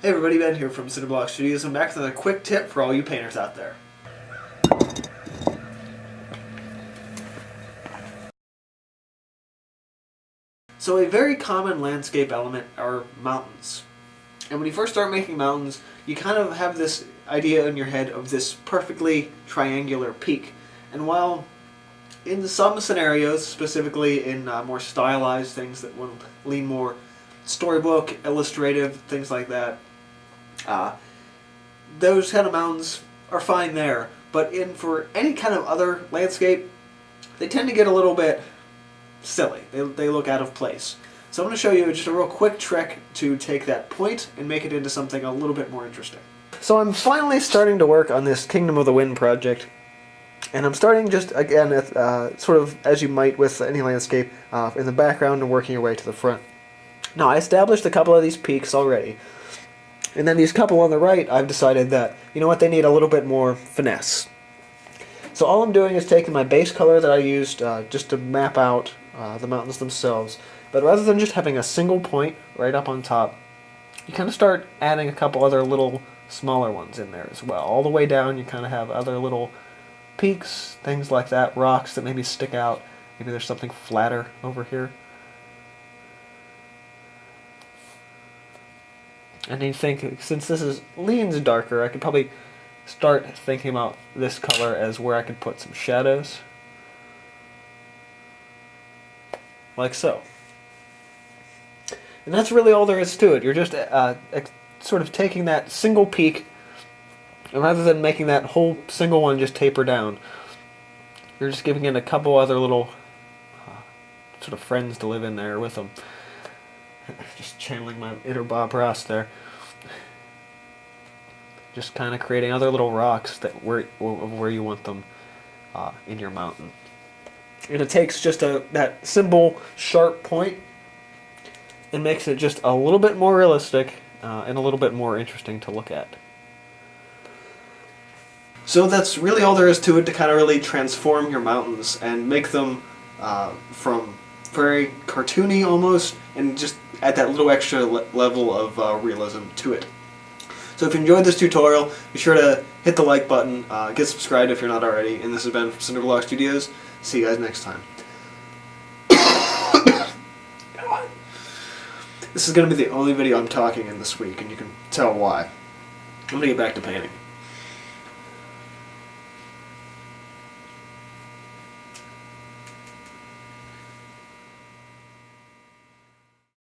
Hey everybody, Ben here from Cinderblock Studios. I'm back with another quick tip for all you painters out there. So a very common landscape element are mountains. And when you first start making mountains, you kind of have this idea in your head of this perfectly triangular peak. And while in some scenarios, specifically in more stylized things that will lean more storybook, illustrative, things like that, those kind of mountains are fine there, but for any kind of other landscape, they tend to get a little bit silly. They look out of place. So I'm going to show you just a real quick trick to take that point and make it into something a little bit more interesting. So I'm finally starting to work on this Kingdom of the Wind project, and I'm starting just, again, at, sort of as you might with any landscape, in the background and working your way to the front. Now, I established a couple of these peaks already. And then these couple on the right, I've decided that, you know what, they need a little bit more finesse. So all I'm doing is taking my base color that I used just to map out the mountains themselves, but rather than just having a single point right up on top, you kind of start adding a couple other little smaller ones in there as well. All the way down you kind of have other little peaks, things like that, rocks that maybe stick out. Maybe there's something flatter over here. And you think, since this leans darker, I could probably start thinking about this color as where I could put some shadows. Like so. And that's really all there is to it. You're just sort of taking that single peak, and rather than making that whole single one just taper down, you're just giving it a couple other little sort of friends to live in there with them. Just channeling my inner Bob Ross there. Just kind of creating other little rocks that where you want them in your mountain. And it takes just that simple sharp point and makes it just a little bit more realistic and a little bit more interesting to look at. So that's really all there is to it, to kind of really transform your mountains and make them from very cartoony almost, and just add that little extra level of realism to it. So if you enjoyed this tutorial, be sure to hit the like button, get subscribed if you're not already, and this has been from Cinderblock Studios. See you guys next time. This is going to be the only video I'm talking in this week, and you can tell why. I'm going to get back to painting.